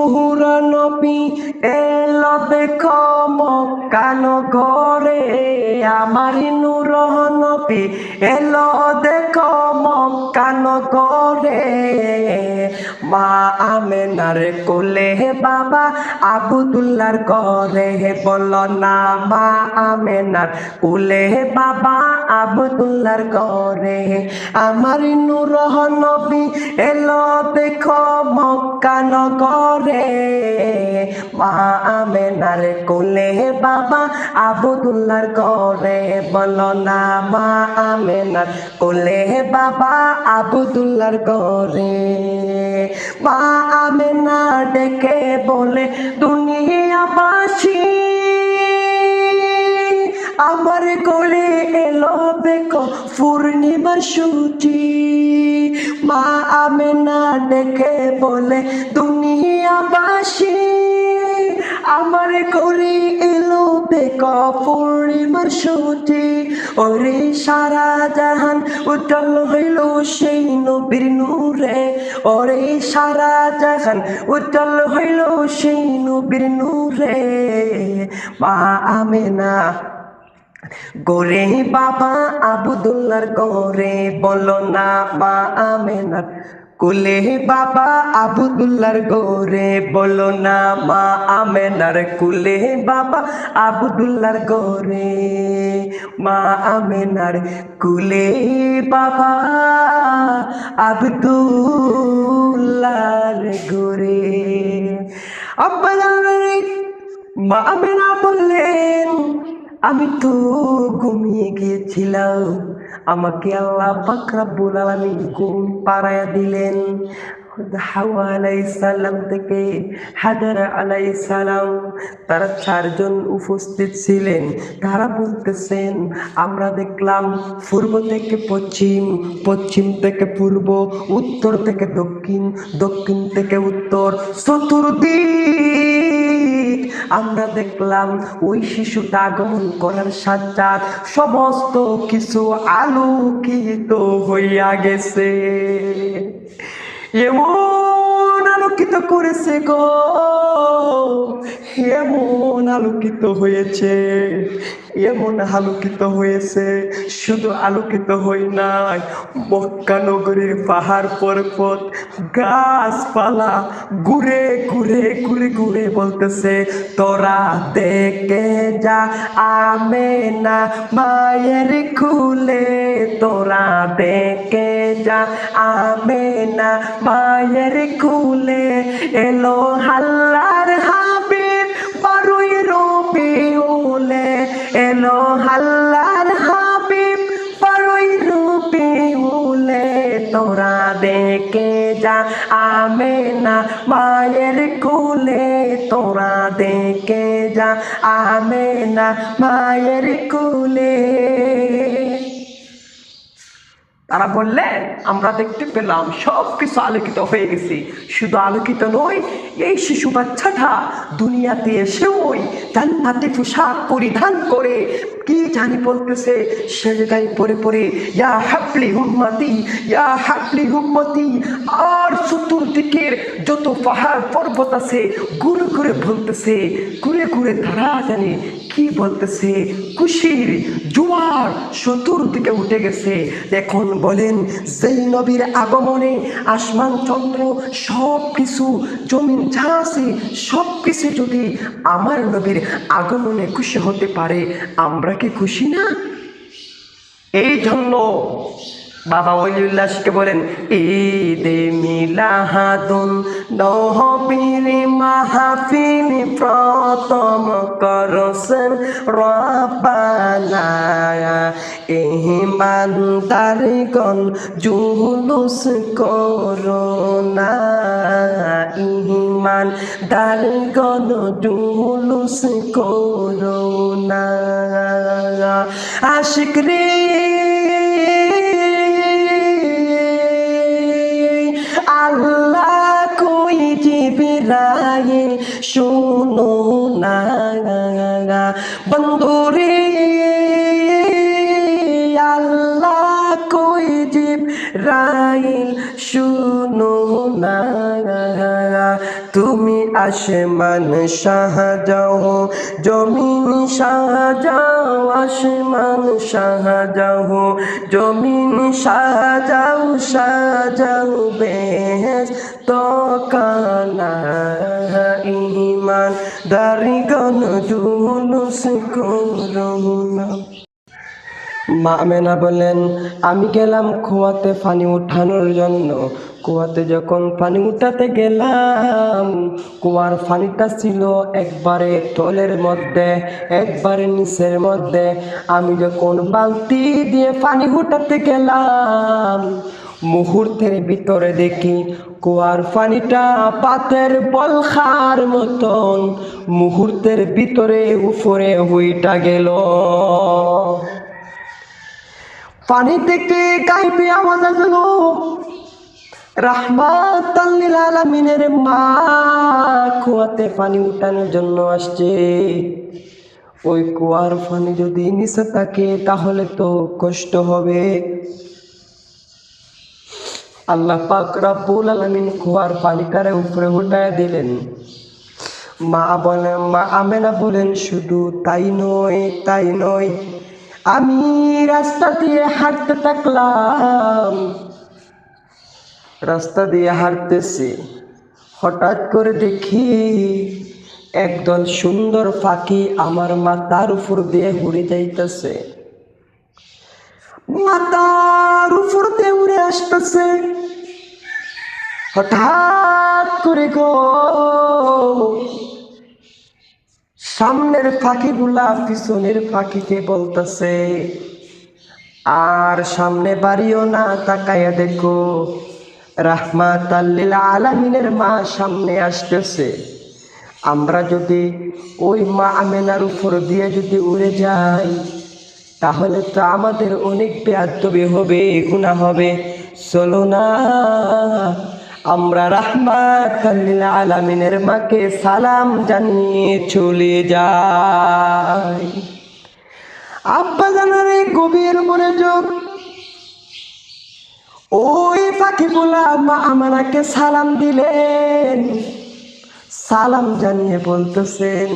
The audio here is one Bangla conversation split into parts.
নূর নবী এলো দেখো মক্কা নগরে, আমার নূর নবী এলো দেখো মক্কা নগরে। মা আমেনার কোলে বাবা আব্দুল্লাহর ঘরে, বলো না মা আমেনার কোলে বাবা আব্দুল্লাহর ঘরে। আমার নূর নবী এলো দেখো মক্কা নগরে, মা আমেনার কোলে বাবা আব্দুল্লাহর ঘরে, বলো না মা আমেনার কোলে বাবা আব্দুল্লাহর ঘরে। মা আমেনা ডেকে বলে দুনিয়াবাসী, আমার কোলে এলো দেখো পূর্ণিমার সূচি। মা আমেনা ডেকে বলে দুনিয়াবাসী, আমার কোলে এলো দেখো পূর্ণিমার সূচি। ওরে সারা জাহান উজ্জ্বল হইল সেই নবীর নূরে, ওরে সারা জাহান উজ্জ্বল হইল সেই নবীর নূরে। মা আমেনা গোরে বাবা আব্দুল্লাহর ঘরে, বলো না মা আমেনার কোলে বাবা আব্দুল্লাহর ঘরে, বলো না মা আমেনার কোলে বাবা আব্দুল্লাহর ঘরে। মা আমেনার কোলে বাবা আব্দুল্লাহর ঘরে। মা আমেনা বললেন, আমি তো ঘুমিয়ে গিয়েছিলাম, আমাকে আল্লাহ পাক রব্বুল আলামিন ঘুম পাড়ায়া দিলেন। হাওয়া আলাইহিস সালাম থেকে হাজার আলাইহিস সালাম, তারা চারজন উপস্থিত ছিলেন। তারা বলতেছেন, আমরা দেখলাম পূর্ব থেকে পশ্চিম, পশ্চিম থেকে পূর্ব, উত্তর থেকে দক্ষিণ, দক্ষিণ থেকে উত্তর, চতুর্দিক আমরা দেখলাম ওই শিশুটা আগমন করার সাথে সমস্ত কিছু আলোকিত হইয়া গেছে। এমন আলোকিত করেছে গো, এমন আলোকিত হয়েছে, এমন আলোকিত হয়েছে। শুধু আলোকিত হই নাই, মক্কা নগরীর পাহাড় পর্বত গাছপালা ঘুরে ঘুরে ঘুরে ঘুরে বলতেছে, তোরা দেখে যা আমেনা মায়ের কুলে, তোরা দেখে যা আমেনা মায়ের কুলে। এলো আল্লাহর হাবিব বারোই রবিউলে, এলো আল্লাহর হাবিব বারোই রবিউলে। তোরা দেখে যা আমেনা মায়ের কুলে, তোরা দেখে যা আমেনা মায়ের কুলে। তারা বললেন, আমরা দেখতে পেলাম সব কিছু আলোকিত হয়ে গেছে। শুধু আলোকিত নয়, এই শিশু বাচ্চাটা দুনিয়াতে এসেও জান্নাতি পোশাক পরিধান করে কি জানি বলতেছে, সেজদায় পড়ে পড়ে ইয়া হাবলি উম্মতি, ইয়া হাবলি উম্মতি। আর চতুর্দিকের যত পাহাড় পর্বত আছে ঘুরে ঘুরে বলতেছে, ঘুরে ঘুরে তারা জানে কি বলতেছে, খুশির জোয়ার চতুর্দিকে উঠে গেছে। এখন বলেন, যেই নবীর আগমনে আসমান চন্দ্র সব কিছু, জমিন যা আছে সব কিছু যদি আমার নবীর আগমনে খুশি হতে পারে, আমরা কি খুশি না? এই জন্য বাবা ওলিউল্লাহকে বলেন, ঈদে মিলাদুন নবীর মাহফিল প্রথম করছেন রব্বানা, ইমানদারগণ জুলুস করোনা, ইমানদারগণ জুলুস করোনা। আশিক রে আল্লাহ কই জিবরাইল শুনো না, বন্ধুরে আল্লাহ কই জিবরাইল রাইল শুনো না, তুমি আসমান সাজাও, জমিন সাজাও, আসমান সাজাও, জমিন সাজাও, সাজাও বেহেশত খানা, ঈমান দারিগণ জুলুস করো না। মা আমেনা বলেন, আমি গেলাম কুয়াতে পানি উঠানোর জন্য। কুয়াতে যখন পানি উঠাতে গেলাম, কুয়ার পানিটা ছিল একবারে তলের মধ্যে, একবারে নিচের মধ্যে। আমি যখন বালতি দিয়ে পানি উঠাতে গেলাম, মুহূর্তের ভিতরে দেখি কুয়ার পানিটা পাতের বলখার মতন মুহূর্তের ভিতরে উপরে হইটা গেল। পানি থেকে গাইবে আওয়াজ আসলো, রাহমাতাল লিল আলামিনের মা কুয়াতে পানি উঠানোর জন্য আসছে। ওই কুয়ার পানি যদি নিচে থাকে তাহলে তো কষ্ট হবে। আল্লাহ পাক রব্বুল আলামিন কুয়ার পানিটারে উপরে উঠায় দিলেন। মা আমেনা বলেন, শুধু তাই নয়, তাই নয়, আমি রাস্তা দিয়ে হাঁটতে থাকলাম, রাস্তা দিয়ে হাঁটতেছি, হঠাৎ করে দেখি একদল সুন্দর পাখি আমার মাথার উপর দিয়ে উড়ে যাইতেছে, মাথার উপর দিয়ে উড়ে আসতেছে। হঠাৎ করে গো সামনের পাখিগুলা পিছনের পাখিকে বলতেছে, আর সামনে বাড়িও না, তাকায়া দেখো রাহমাতাল লিল আলামিনের মা সামনে আসতেছে। আমরা যদি ওই মা আমেনার উপর দিয়ে যদি উড়ে যাই তাহলে তো আমাদের অনেক বেয়াদবি হবে, গুনাহ হবে। চলো না আমরা রাহমাতাল লিল আলামিনের মাকে সালাম জানিয়ে চলে যাই। আব্বা জানার এই গভীর মনোযোগ, ওই পাখিগুলা মা আমাকে সালাম দিলেন, সালাম জানিয়ে বলতেছেন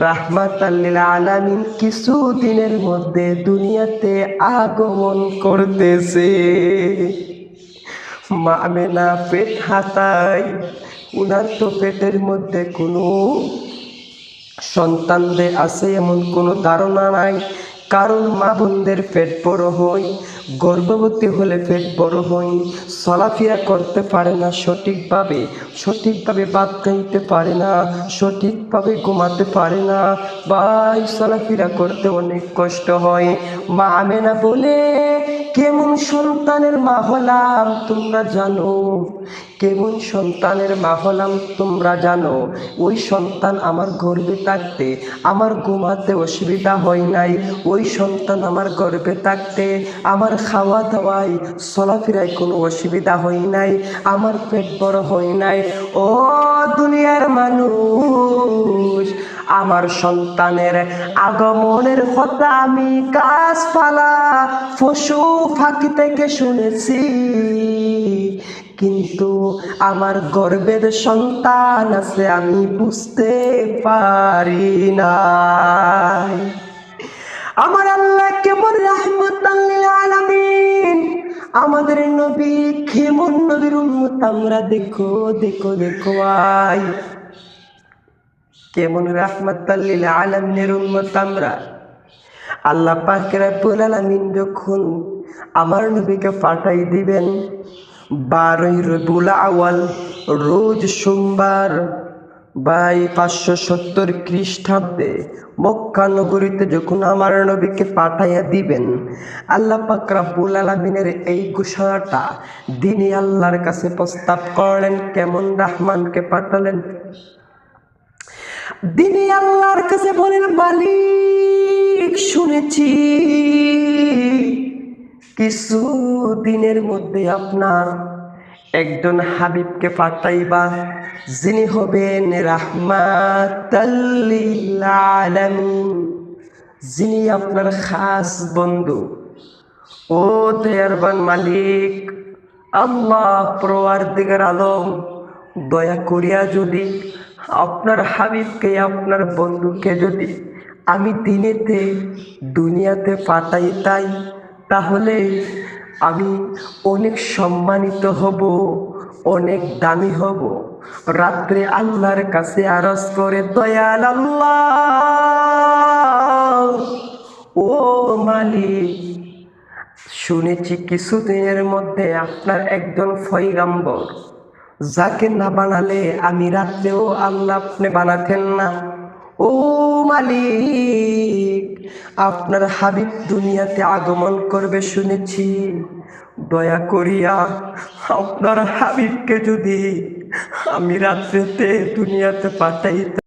রাহমাতাল লিল আলামিন কিছু দিনের মধ্যে দুনিয়াতে আগমন করতেছে। মা আমেনা পেট হাতায়, উনার তো পেটের মধ্যে কোনো সন্তানদের আছে এমন কোনো ধারণা নাই। কারণ মা বোনদের পেট বড় হয়, গর্ভবতী হলে পেট বড় হয়, চলাফেরা করতে পারে না সঠিকভাবে, সঠিকভাবে ভাত খাইতে পারে না, সঠিকভাবে ঘুমাতে পারে না, ভাই চলাফেরা করতে অনেক কষ্ট হয়। মা আমেনা বলে, কেমন সন্তানের মা হলাম তোমরা জানো, কেমন সন্তানের মা হলাম তোমরা জানো। ওই সন্তান আমার গর্ভে থাকতে আমার ঘুমাতে অসুবিধা হয় নাই, ওই সন্তান আমার গর্ভে থাকতে আমার খাওয়া দাওয়ায় চলাফেরায় কোনো অসুবিধা হয় নাই, আমার পেট বড় হয় নাই। ও দুনিয়ার মানুষ, আমার সন্তানের আগমনের কথা আমি গাছপালা পশু পাখি থেকে শুনেছি, কিন্তু আমার গর্ভের সন্তান আছে আমি বুঝতে পারি নাই। আমার আল্লাহ কেমন রাহমাতাল লিল আলামিন, আমাদের নবী কেমন নবীর উম্মত আমরা দেখো দেখো দেখো ভাই, কেমন রাহমাতাল লিল আলামিনের উম্মত আমরা। আল্লাহ পাক রব্বুল আলামিন যখন আমার নবীকে পাঠাই দিবেন 12 রবিউল আউয়াল রোজ সোমবার, বাই 570 খ্রিস্টাব্দে মক্কা নগরীতে যখন আমার নবীকে পাঠাইয়া দিবেন, আল্লাহ পাক রব্বুল আলামিনের এই ঘোষণাটা দিনই আল্লাহর কাছে প্রস্তাব করলেন। কেমন রহমানকে পাঠালেন, দিনই আল্লাহর কাছে বলেন, মালিক শুনেছি কিছু দিনের মধ্যে আপনার একজন হাবিবকে পাঠাইবা, যিনি হবেন রাহমাতাল লিল আলামিন, যিনি আপনার খাস বন্ধু। ও দয়াবান মালিক আল্লাহ পরওয়ারদিগার আলম, দয়া করিয়া যদি আপনার হাবিবকে, আপনার বন্ধুকে যদি আমি দুনিয়াতে পাঠাইতাই, তাহলে আমি অনেক সম্মানিত হব, অনেক দামি হব। রাত্রে আল্লাহর কাছে আরজ করে, দয়াল আল্লাহ, ও মালিক, শুনেছি কিছুদিনের মধ্যে আপনার একজন পয়গম্বর, যাকে না বানালে আমি রাত্রেও আল্লাহ আপনি বানাতেন না। ও মালিক, আপনার হাবিব দুনিয়াতে আগমন করবে শুনেছি, দয়া করিয়া আপনার হাবিবকে যদি আমি রাত্রেতে দুনিয়াতে পাঠাই।